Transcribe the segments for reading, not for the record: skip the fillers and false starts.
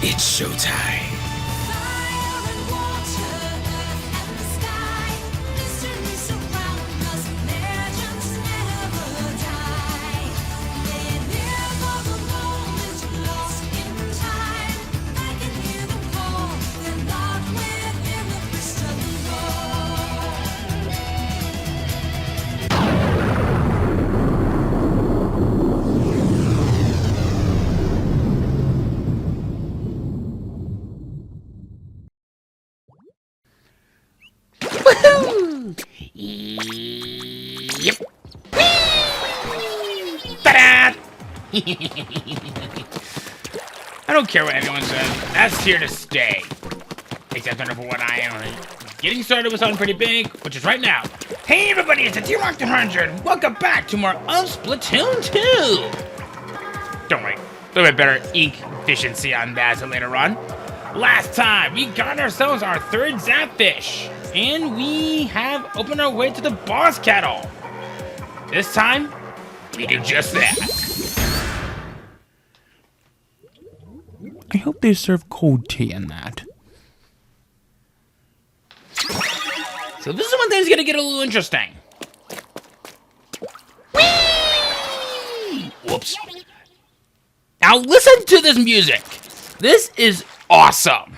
It's showtime. Yep. Ta-da! I don't care what anyone says. That's here to stay. Except for what I am. Getting started with something pretty big, which is right now. Hey everybody, it's a T-Rock 100. Welcome back to more of Splatoon 2. Don't worry, a little bit better ink efficiency on that later on. Last time, we got ourselves our third Zapfish, and we have opened our way to the boss cattle. This time, we do just that. I hope they serve cold tea in that. So this is when things gonna get a little interesting. Whee! Whoops. Now listen to this music. This is awesome.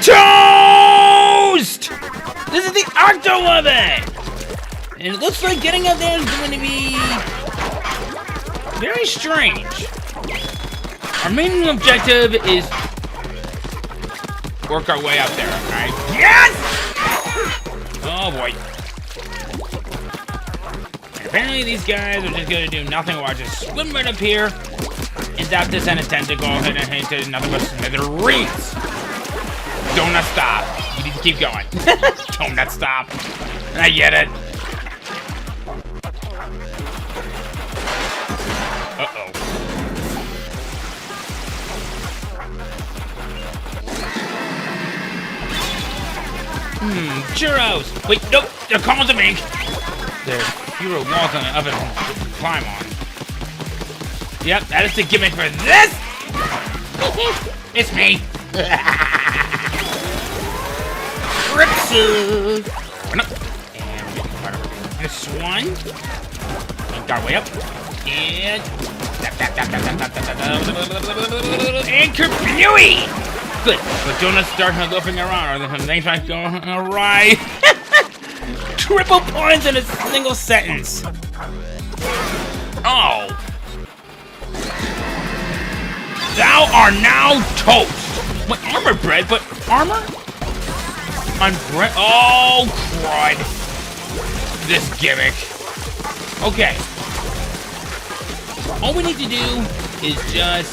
Toast! This is the Octo of it! And it looks like getting out there is going to be very strange. Our main objective is work our way up there, alright? Yes! Oh boy. And apparently these guys are just going to do nothing while just swim right up here and zap this end of tentacle and hit nothing but smithereens. Don't not stop. You need to keep going. Don't not stop. I get it. Uh-oh. Churros. Wait, nope. They're calling to me. There's fewer walls on the oven to climb on. Yep, that is the gimmick for this. It's me. Ripsu! And this one. And got way up. And. And kerplooey! Good. But don't start loafing around or things might go awry. Triple points in a single sentence. Oh. Thou art now toast. What, armor bread? But armor? On bread? Oh, crud. This gimmick. Okay. All we need to do is just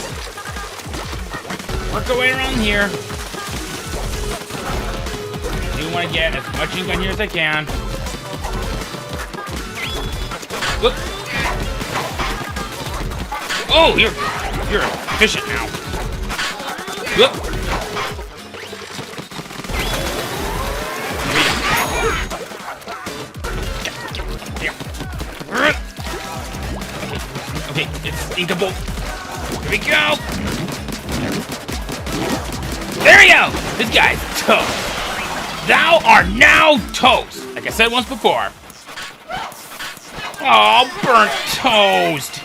work our way around here. I do want to get as much ink on here as I can. Look. Oh, you're efficient now. Look. Okay, it's inkable. Here we go. There we go. This guy's toast. Thou art now toast. Like I said once before. Oh, burnt toast.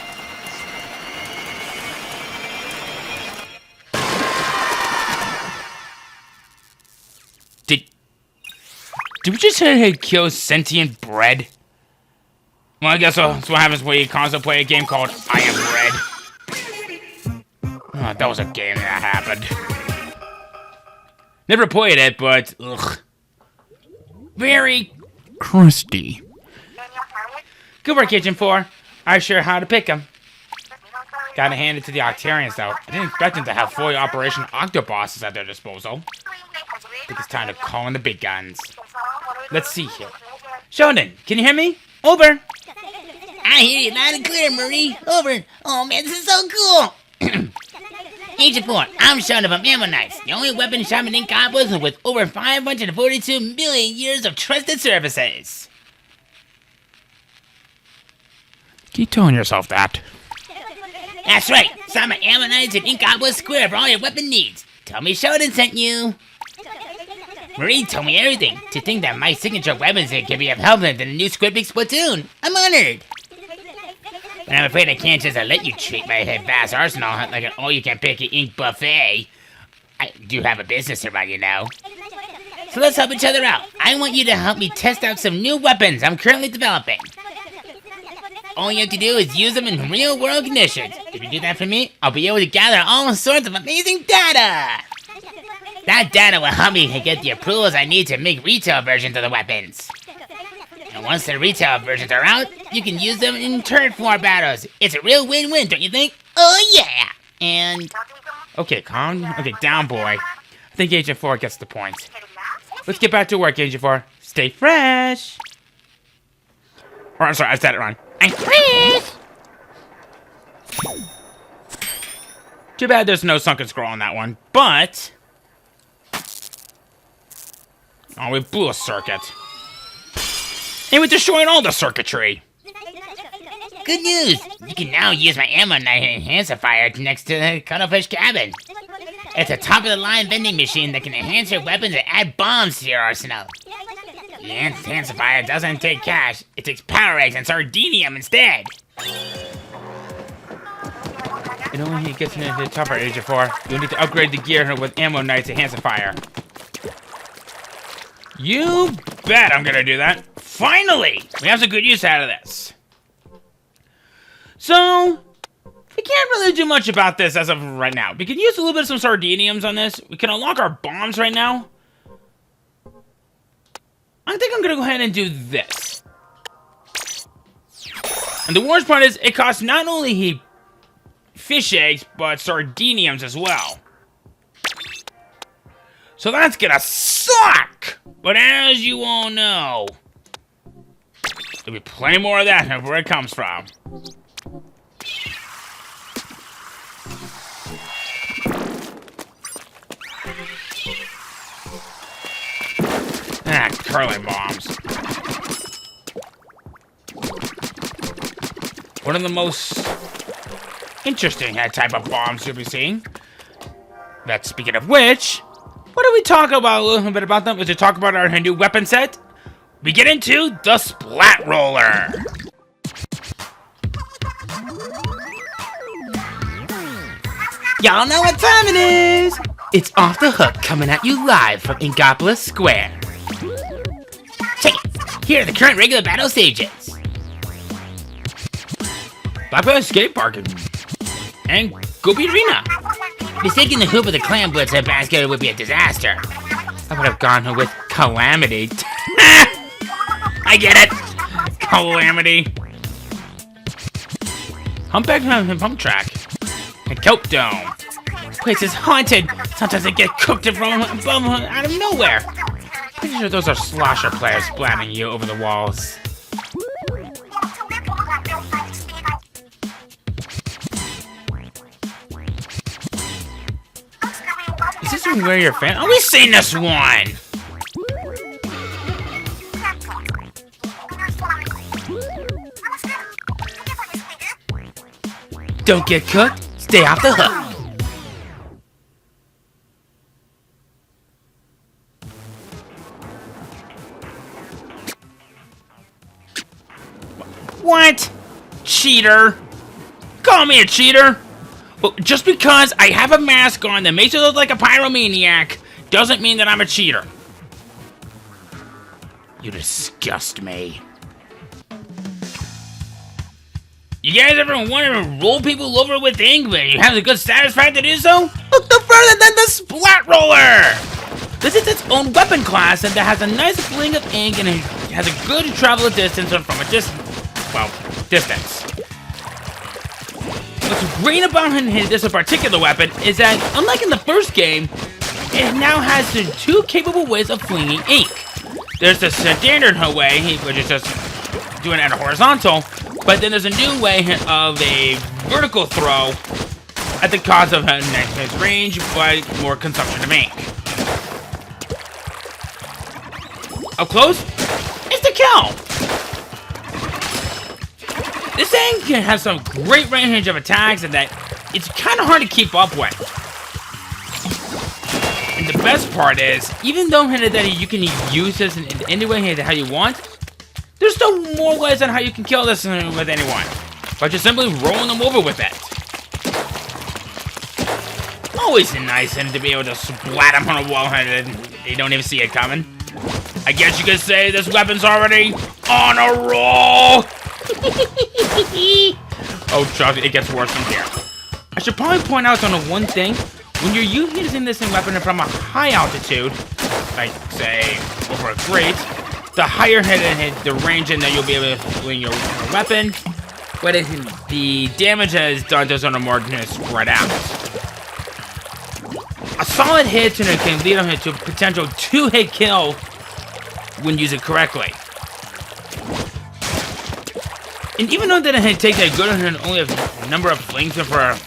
Did we just kill sentient bread? Well, I guess that's what happens when you constantly play a game called I Am Bread. Oh, that was a game that happened. Never played it, but ugh. Very Crusty. good work, Kitchen 4. I sure how to pick them. Gotta hand it to the Octarians, though. I didn't expect them to have fully operational Octobosses at their disposal. I think it's time to call in the big guns. Let's see here. Sheldon, can you hear me? Over. I hear you loud and clear, Marie. Over. Oh man, this is so cool. Agent 4, I'm Sheldon from Ammonites, the only weapon shop in Inkopolis with over 542 million years of trusted services. Keep telling yourself that. That's right. Sign my Ammonites in Inkopolis Square for all your weapon needs. Tell me Sheldon sent you. Marie told me everything. To think that my signature weapons can be of help in the new Squid Big Splatoon. I'm honored. But I'm afraid I can't just let you treat my vast arsenal like an all-you-can-pick ink buffet. I do have a business to run, you know. So let's help each other out. I want you to help me test out some new weapons I'm currently developing. All you have to do is use them in real-world conditions. If you do that for me, I'll be able to gather all sorts of amazing data. That data will help me get the approvals I need to make retail versions of the weapons. And once the retail versions are out, you can use them in turret war battles. It's a real win-win, don't you think? Oh yeah! And... Okay, down, boy. I think Agent 4 gets the point. Let's get back to work, Agent 4. Stay fresh. Or, I'm sorry, I said it wrong. I'm fresh! Too bad there's no sunken scroll on that one, but... Oh, we blew a circuit. And we destroyed all the circuitry. Good news! You can now use my Ammonite enhancifier next to the cuttlefish cabin. It's a top-of-the-line vending machine that can enhance your weapons and add bombs to your arsenal. The enhancifier doesn't take cash, it takes power eggs and sardinium instead. It only gets into the tougher, Agent 4. You'll need to upgrade the gear with Ammonite's enhancifier. You bet I'm gonna do that. Finally! We have some good use out of this. So, we can't really do much about this as of right now. We can use a little bit of some sardiniums on this. We can unlock our bombs right now. I think I'm gonna go ahead and do this. And the worst part is, it costs not only fish eggs, but sardiniums as well. So that's gonna suck! But as you all know, there'll be plenty more of that where it comes from. Ah, curling bombs. One of the most interesting type of bombs you'll be seeing. That, speaking of which, what do we talk about a little bit about them? Is to talk about our new weapon set? We get into the Splat Roller. Y'all know what time it is! It's Off the Hook coming at you live from Inkopolis Square. Check it! Here are the current regular battle stages. Blackberry Skate Park and Gobi Arena. Mistaking the hoop of the Clam Blitz at basket would be a disaster. I would have gone with Calamity. I get it! Calamity. Humpback and Pump Track. And Kelp Dome. This place is haunted. Sometimes I get cooked from out of nowhere. Pretty sure those are slosher players splatting you over the walls. Is this where you're fan? Oh, we've seen this one! Don't get cooked, stay off the hook. What? Cheater? Call me a cheater? Well, just because I have a mask on that makes me look like a pyromaniac doesn't mean that I'm a cheater. You disgust me. You guys ever wanted to roll people over with ink, but you have a good satisfied to do so? Look no further than the Splat Roller! This is its own weapon class and that has a nice fling of ink and it has a good travel distance from a distance. What's great about this particular weapon is that, unlike in the first game, it now has the two capable ways of flinging ink. There's the standard way, which is just doing it at a horizontal, but then there's a new way of a vertical throw at the cost of his range, but more consumption of ink. Up close, it's the kill! This thing has some great range of attacks and that it's kind of hard to keep up with. And the best part is, even though that you can use this in any way how you want, there's still more ways on how you can kill this with anyone. By just simply rolling them over with it. Always nice to be able to splat them on a wall and they don't even see it coming. I guess you could say this weapon's already on a roll! Oh, trust me, it gets worse from here. I should probably point out on one thing. When you're using this weapon from a high altitude, like, say, over a grate, the higher the range in that you'll be able to swing your weapon, but the damage that is done does on a more spread out. A solid hit can lead them to a potential 2-hit kill when used correctly. And even though that it takes a good only a number of flings for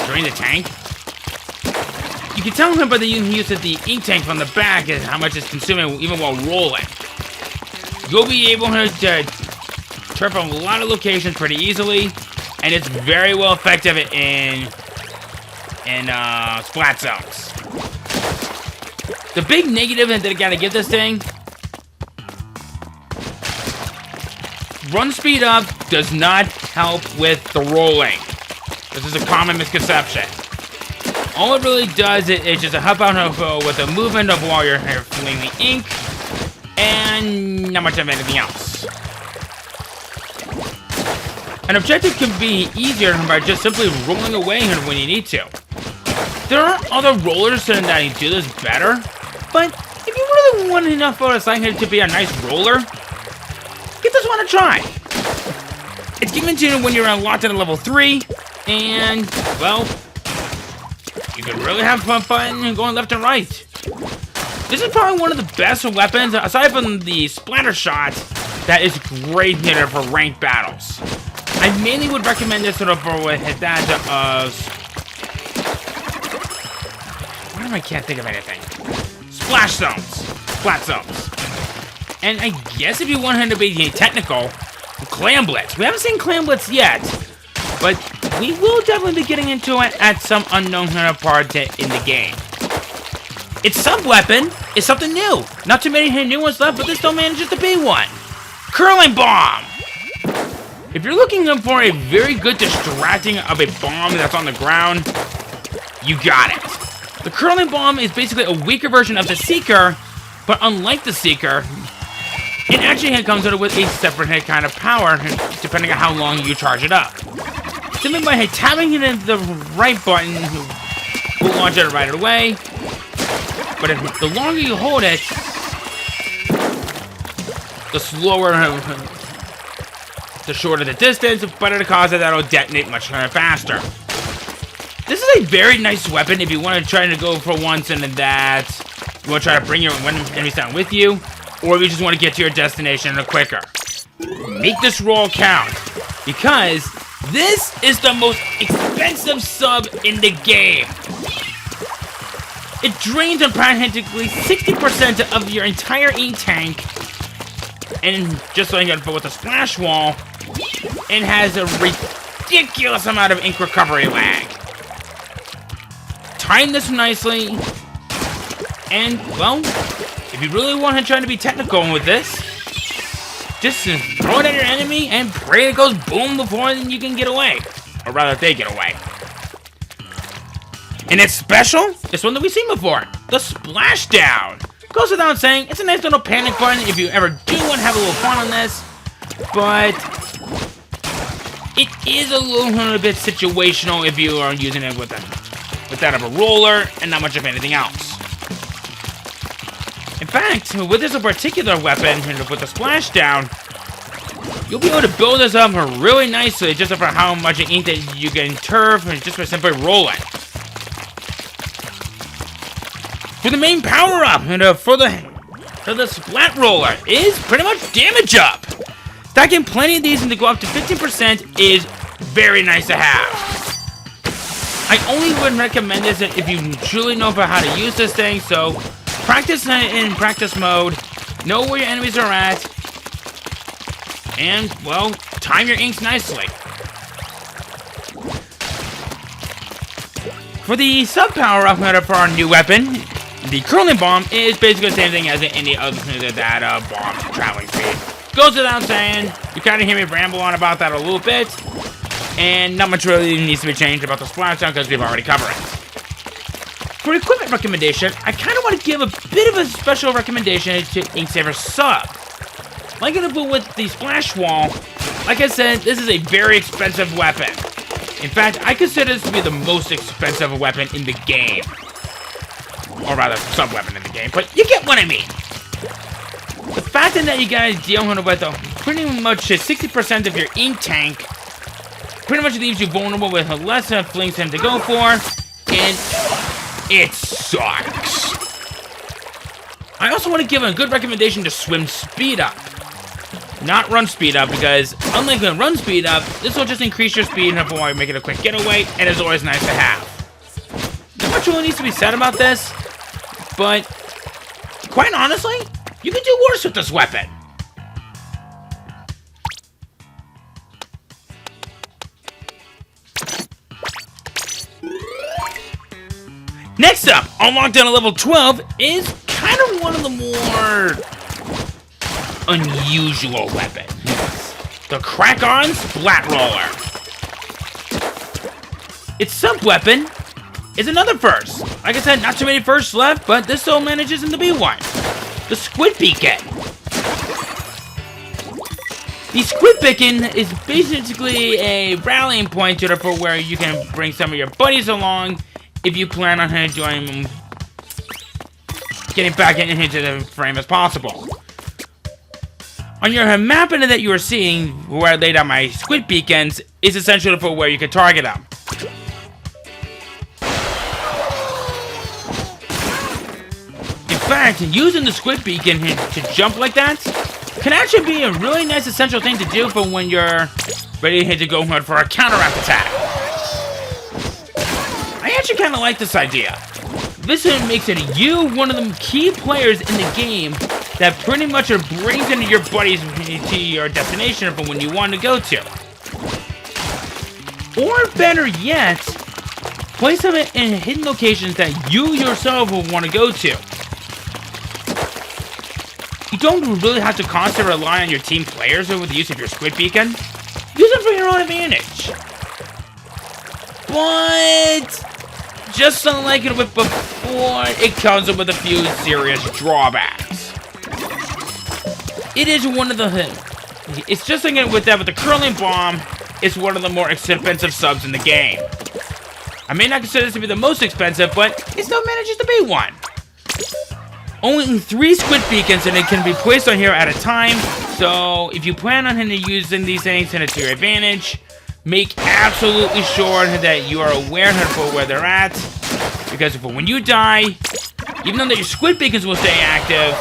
drain the tank, you can tell by the use of the ink tank from the back is how much it's consuming even while rolling. You'll be able to turn from a lot of locations pretty easily, and it's very well effective in splat zones. The big negative that I gotta give this thing: run speed up does not help with the rolling. This is a common misconception. All it really does is just help out with the movement of while you're filling the ink, and not much of anything else. An objective can be easier by just simply rolling away when you need to. There are other rollers that do this better, but if you really want enough for a Slime to be a nice roller, give this one a try. It's given to you when you're unlocked at level 3, and, well, you can really have fun going left and right. This is probably one of the best weapons, aside from the splatter shot, that is great for ranked battles. I mainly would recommend this for that I can't think of anything. Splash zones. Splat zones. And I guess if you want him to be technical, Clam Blitz. We haven't seen Clam Blitz yet, but we will definitely be getting into it at some unknown part in the game. Its sub-weapon is something new. Not too many new ones left, but this still manages to be one. Curling Bomb! If you're looking for a very good distracting of a bomb that's on the ground, you got it. The Curling Bomb is basically a weaker version of the Seeker, but unlike the Seeker, it actually comes out with a separate kind of power, depending on how long you charge it up. Simply by tapping it in the right button, will launch it right away. But the longer you hold it, the slower, the shorter the distance, but the cause that'll detonate much faster. This is a very nice weapon if you want to try to go for once and that you want to try to bring your enemies down with you, or if you just want to get to your destination quicker. Make this roll count, because this is the most expensive sub in the game. It drains practically 60% of your entire ink tank, and just like with a splash wall, it has a ridiculous amount of ink recovery lag. Time this nicely, and, well, if you really want to try to be technical with this, just throw it at your enemy and pray it goes boom before you can get away. Or rather, they get away. And it's special, it's one that we've seen before, the Splashdown. Goes without saying, it's a nice little panic button if you ever do want to have a little fun on this, but it is a little bit situational if you are using it with that of a roller and not much of anything else. In fact, with this particular weapon, with the Splashdown, you'll be able to build this up really nicely just for how much ink that you can turf just by simply rolling. For the main power-up, for the So the Splat Roller is pretty much damage up. Stacking plenty of these and to go up to 15% is very nice to have. I only would recommend this if you truly know about how to use this thing, so practice in practice mode, know where your enemies are at, and, well, time your inks nicely. For the sub-power up for our new weapon, the curling bomb is basically the same thing as any other that bomb traveling speed. Goes without saying, you kind of hear me ramble on about that a little bit, and not much really needs to be changed about the splash zone because we've already covered it. For equipment recommendation, I kind of want to give a bit of a special recommendation to Inksaver Sub. Like it with the splash wall, like I said, this is a very expensive weapon. In fact, I consider this to be the most expensive weapon in the game. Or rather, sub-weapon in the game, but you get what I mean. The fact that you guys deal with pretty much 60% of your ink tank pretty much leaves you vulnerable with less flings than to go for, and it sucks. I also want to give a good recommendation to swim speed up. Not run speed up, because unlike the run speed up, this will just increase your speed enough while you're making a quick getaway, and it's always nice to have. Not much really needs to be said about this, but quite honestly, you can do worse with this weapon. Next up, unlocked on a level 12 is kind of one of the more unusual weapons. The Crack-On Splat Roller. Its sub-weapon is another first. Like I said, not too many firsts left, but this still manages to be one. The Squid Beacon. The Squid Beacon is basically a rallying point for where you can bring some of your buddies along if you plan on enjoying getting back into the frame as possible. On your map that you are seeing, where I laid out my squid beacons, is essentially for where you can target them. In fact, using the squid beacon to jump like that can actually be a really nice essential thing to do for when you're ready to go for a counteract attack. I actually kind of like this idea. This makes it you one of the key players in the game that pretty much brings into your buddies to your destination from when you want to go to. Or better yet, place them in hidden locations that you yourself will want to go to. You don't really have to constantly rely on your team players with the use of your squid beacon. Use them for your own advantage. But just unlike it with before, it comes with a few serious drawbacks. It is one of the... It's just like with the curling bomb, it's one of the more expensive subs in the game. I may not consider this to be the most expensive, but it still manages to be one. Only 3 squid beacons and it can be placed on here at a time, so if you plan on using these things to your advantage, make absolutely sure that you are aware of where they're at, because when you die, even though your squid beacons will stay active,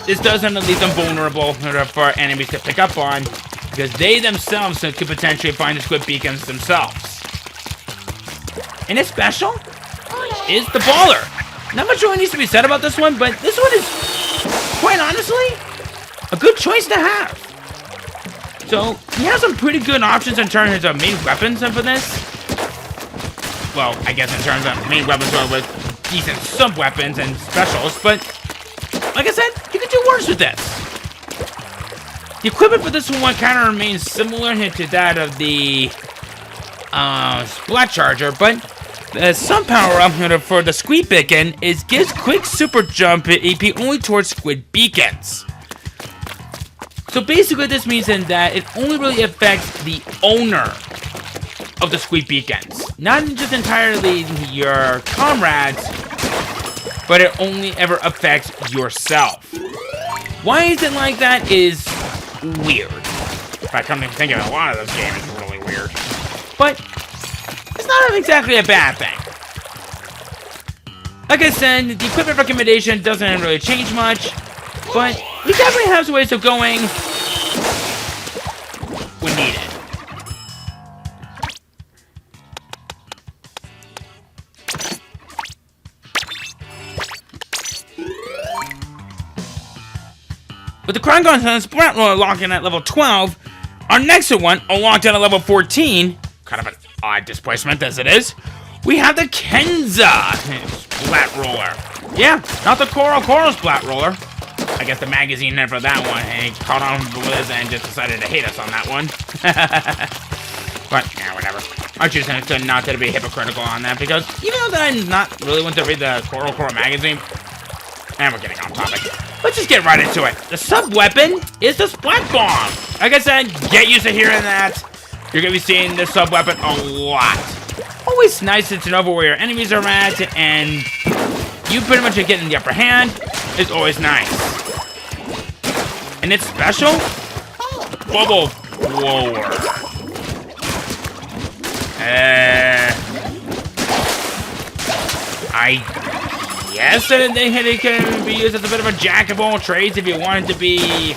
this doesn't leave them vulnerable for enemies to pick up on, because they themselves could potentially find the squid beacons themselves. And its special is the baller. Not much really needs to be said about this one, but this one is, quite honestly, a good choice to have. So, he has some pretty good options in terms of main weapons for this. Well, I guess in terms of main weapons with decent sub-weapons and specials, but like I said, you can do worse with this. The equipment for this one kind of remains similar to that of the Splat Charger, but some power up for the Squid Beacon is gives quick super jump AP only towards squid beacons. So basically this means that it only really affects the owner of the squid beacons. Not just entirely your comrades, but it only ever affects yourself. Why is it like that is weird. If I come to think of it, a lot of those games is really weird. But it's not exactly a bad thing. Like I said, the equipment recommendation doesn't really change much. but we definitely have some ways of going when needed. With the Crown Guns and Splat Roller locking at level 12, our next one unlocked at level 14, kind of an odd displacement as it is, we have the Kenza Splat Roller. Yeah, not the Coral Splat Roller. I guess the magazine for that one and caught on with us and just decided to hate us on that one. But, yeah, whatever. I choose not to be hypocritical on that because even though I'm not really want to read the Coral magazine, and we're getting off topic. Let's just get right into it. The sub-weapon is the Splat Bomb. Like I said, get used to hearing that. You're going to be seeing this sub-weapon a lot. Always nice to know where your enemies are at, and you pretty much are getting the upper hand. It's always nice. And it's special? Bubble Blower. Yes, they can be used as a bit of a jack of all trades if you want it to be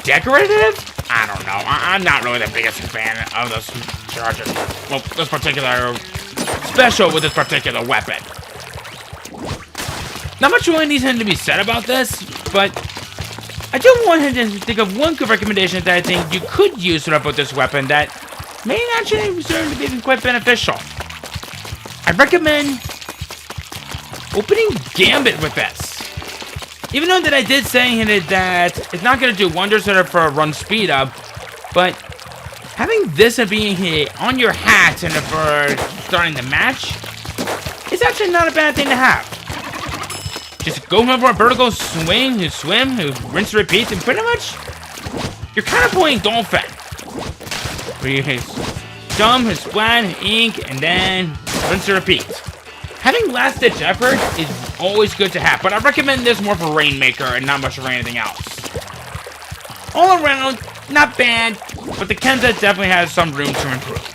decorative? I don't know. I'm not really the biggest fan of this charger. Well, this particular special with this particular weapon. Not much really needs to be said about this, but I do want to think of one good recommendation that I think you could use with this weapon that may actually serve to be quite beneficial. I recommend opening Gambit with this. Even though that I did say that it's not going to do wonders for a run speed up, but having this and being on your hat and for starting the match is actually not a bad thing to have. Just go for a vertical swing, rinse, repeat, and pretty much you're kind of playing Dolphin. Where you hit Dumb, his Splat, Ink, and then rinse and repeat. Having last-ditch effort is always good to have, but I recommend this more for Rainmaker and not much for anything else. All around, not bad, but the Kenza definitely has some room to improve.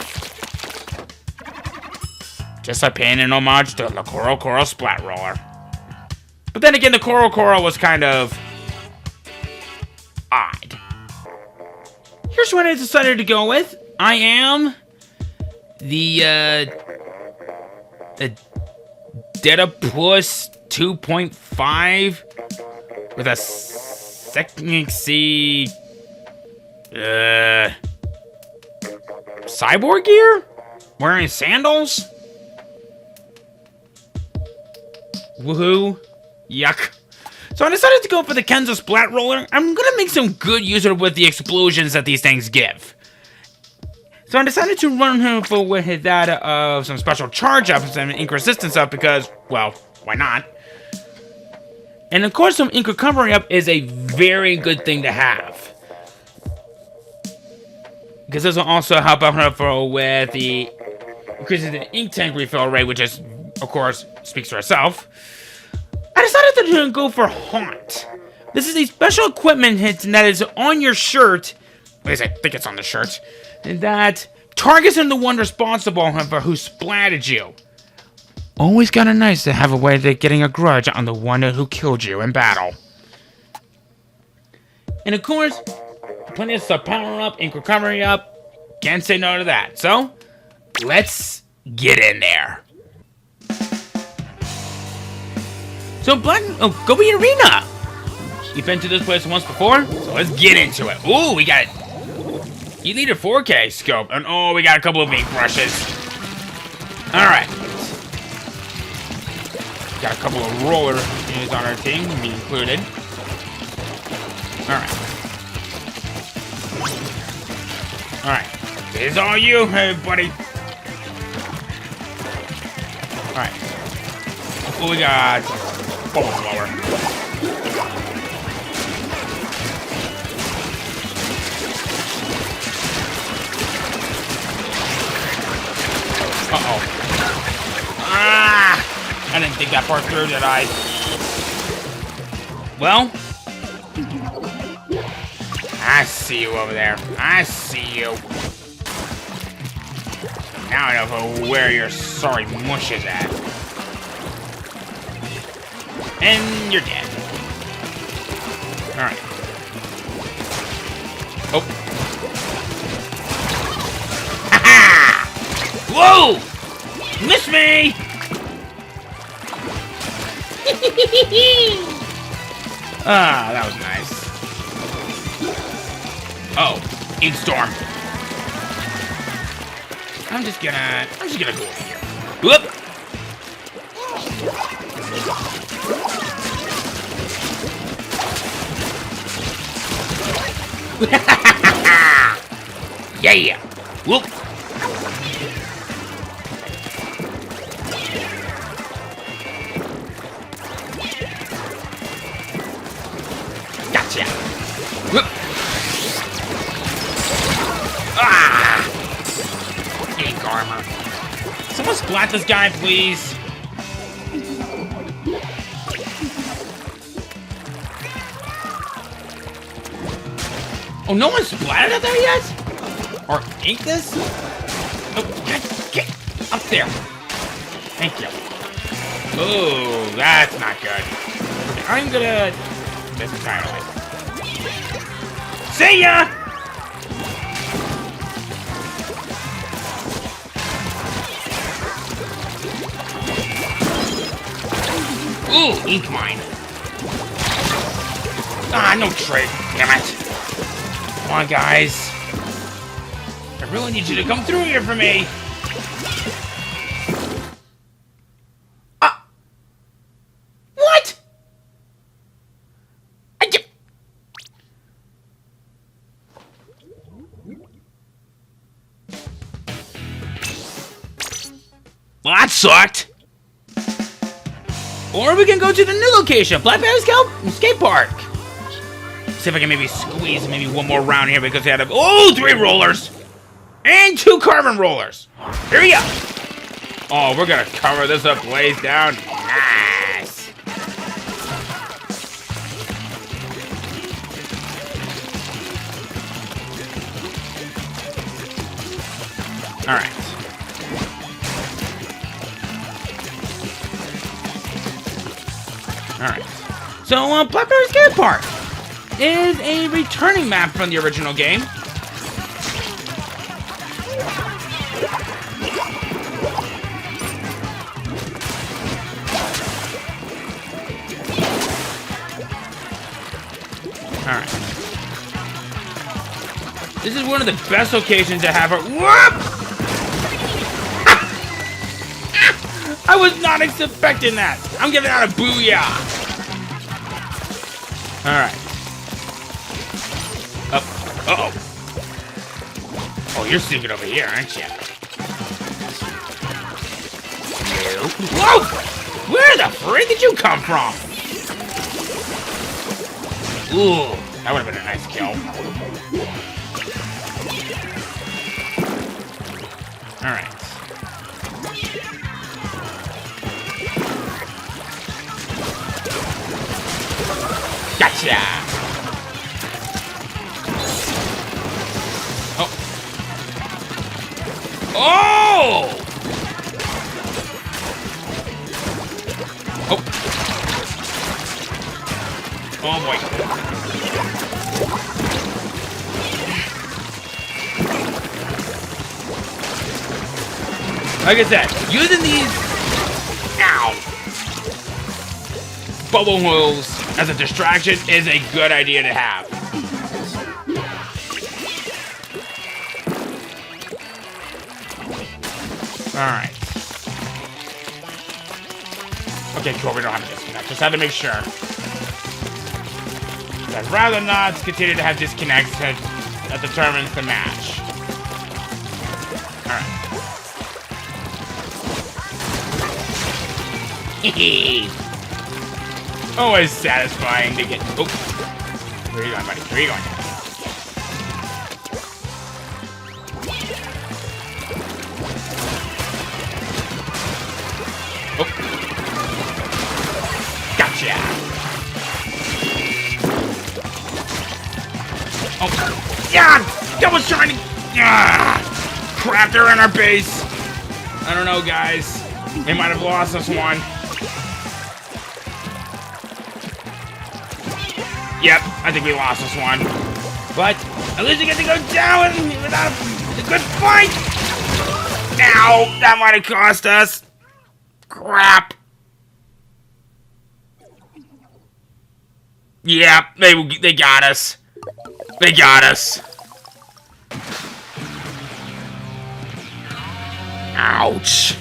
Just like paying an homage to the Coral Splat Roller. But then again, the Coral was kind of odd. Here's what I decided to go with. I am the Dedapus 2.5 with a sexy cyborg gear? Wearing sandals? Woohoo. Yuck. So I decided to go for the Kenza Splat Roller. I'm gonna make some good use of it with the explosions that these things give. So I decided to run him for with that of some special charge ups and ink resistance up because, well, why not? And of course, some ink recovery up is a very good thing to have. Because this will also help out for with the increases the ink tank refill rate, which is, of course, speaks for itself. I decided to go for Haunt. This is a special equipment hit that is on your shirt. At least I think it's on the shirt. That targets the one responsible for who splatted you. Always kind of nice to have a way of getting a grudge on the one who killed you in battle. And of course, plenty of sub power up, ink recovery up. Can't say no to that. So, let's get in there. So, Gobi Arena! You've been to this place once before, so let's get into it. Ooh, we got Elite 4K scope, and oh, we got a couple of ink brushes. Alright. Got a couple of roller units on our team, me included. Alright. Alright. This is all you, hey, buddy. Alright. What we got? Bubble blower. Uh-oh. Ah! I didn't think that part through, did I? Well, I see you over there. I see you. Now I know where your sorry mush is at. And you're dead. Alright. Oh. Ha-ha! Whoa! Miss me! Ah, that was nice. Oh, ink storm. I'm just gonna go over here. Whoop! Yeah! Whoop! Gotcha! Whoop! Ah! Ink armor. Someone splat this guy, please. Oh, no one splatted up there yet? Or ink this? Oh, get up there. Thank you. Oh, that's not good. I'm gonna miss entirely. See ya! Ooh, ink mine. Ah, no trade. Damn it. Come on, guys. I really need you to come through here for me. What? Well, that sucked. Or we can go to the new location, Blackberry Skate Park. See if I can maybe squeeze maybe one more round here because they had 3 rollers and 2 carbon rollers. Here we go. Oh, we're gonna cover this up, blaze down. Nice. All right. All right. So, Blackberry Skate Park is a returning map from the original game. Alright. This is one of the best locations to have a... Whoop! I was not expecting that. I'm giving out a booyah. Alright. Uh-oh. Oh, you're stupid over here, aren't you? Whoa! Where the frick did you come from? Ooh, that would have been a nice kill. Alright. Gotcha! Oh! Oh! Oh! Oh boy! Like I said, using these bubble holes as a distraction is a good idea to have. Alright. Okay, cool, we don't have to disconnect. Just had to make sure. I'd rather not continue to have disconnects that determines the match. Alright. Always satisfying to get... Oh! Where are you going, buddy? Where are you going? Oh! Gotcha! Oh! Yeah! That was trying to... Crap, they're in our base! I don't know, guys. They might have lost this one. Yep, I think we lost this one. But at least we get to go down without a good fight. Ow, that might have cost us. Crap. Yeah, they got us. They got us. Ouch.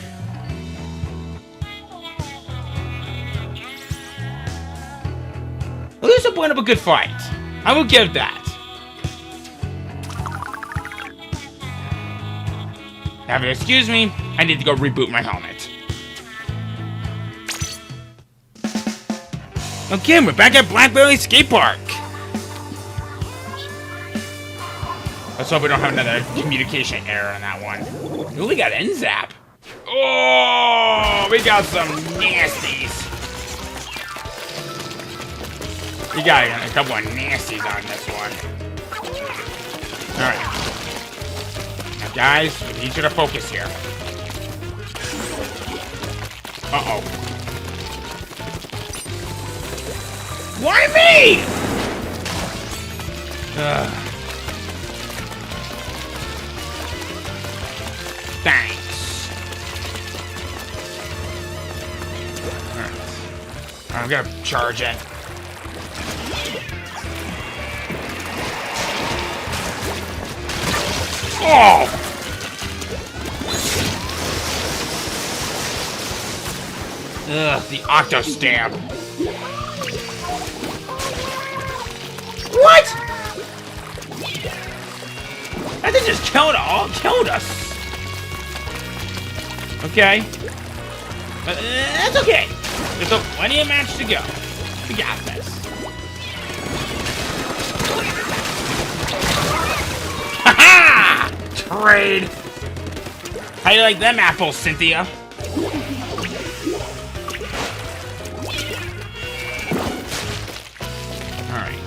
At least a point of a good fight. I will give that. Now, if you excuse me, I need to go reboot my helmet. Okay, we're back at Blackberry Skate Park. Let's hope we don't have another communication error on that one. Ooh, we got NZAP. Oh, we got some nasties. We got a couple of nasties on this one. Alright. Now, guys, we need you to focus here. Uh-oh. Why me? Thanks. Alright. I'm gonna charge it. Oh! Ugh, the Octo Stamp. What? That thing just killed us. Okay. That's okay. There's still plenty of match to go. We got this. Ha-ha! Trade. How you like them apples, Cynthia? Alright.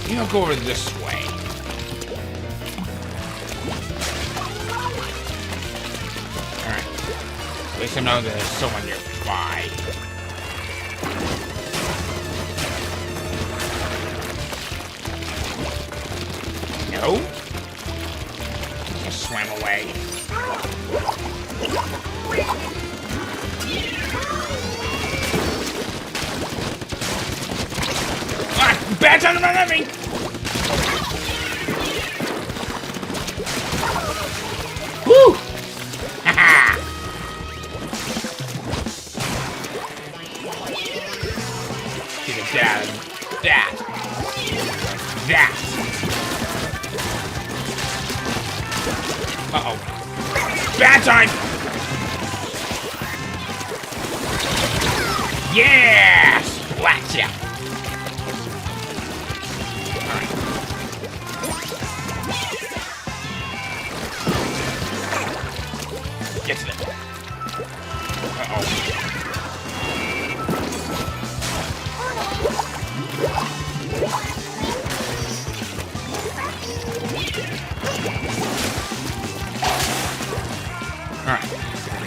You know, go over this way. Alright. At least I know there's someone nearby. No? Just swam away. Ah! Bad time to run at me! Woo! Haha! Get it down. That. Uh-oh. Bad time! Yeah! Splat, yeah. Alright. Get to them. Uh-oh. Alright.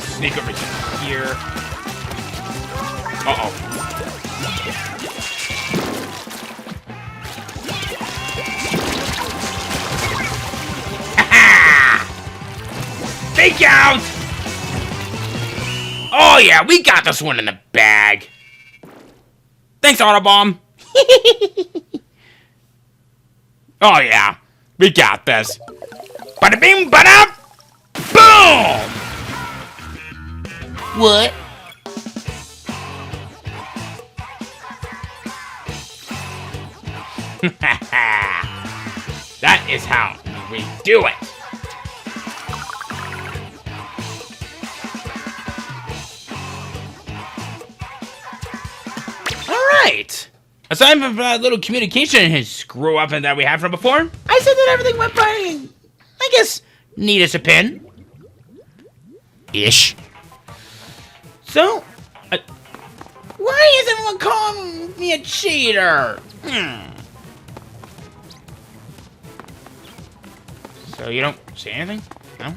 Sneak over here. Uh-oh. Ha-ha! Fake out! Oh yeah, we got this one in the bag. Thanks, Autobomb. Oh yeah, we got this. Bada bing, bada, boom! What? That is how we do it. Alright. Aside from that little communication screw up that we had from before, I said that everything went by, I guess, neat as a pin. Ish. So, why is everyone calling me a cheater? So you don't say anything? No?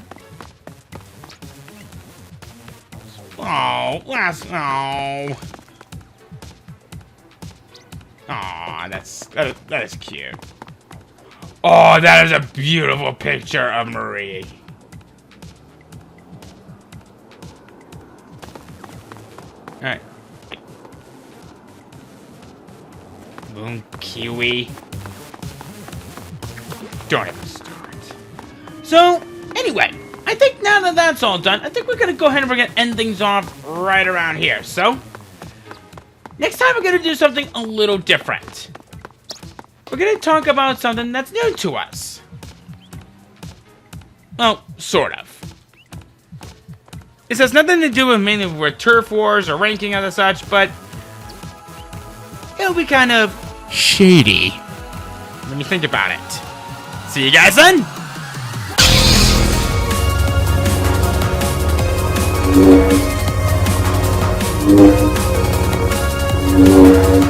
Oh, oh. Aw, that is cute. Oh, that is a beautiful picture of Marie. Alright. Boom, Kiwi. Don't even start. So, anyway, I think now that that's all done, I think we're gonna go ahead and we're gonna end things off right around here. So, next time we're gonna do something a little different. We're gonna talk about something that's new to us. Well, sort of. This has nothing to do with mainly with turf wars or ranking and such, but it'll be kind of shady. Let me think about it. See you guys then! Yeah.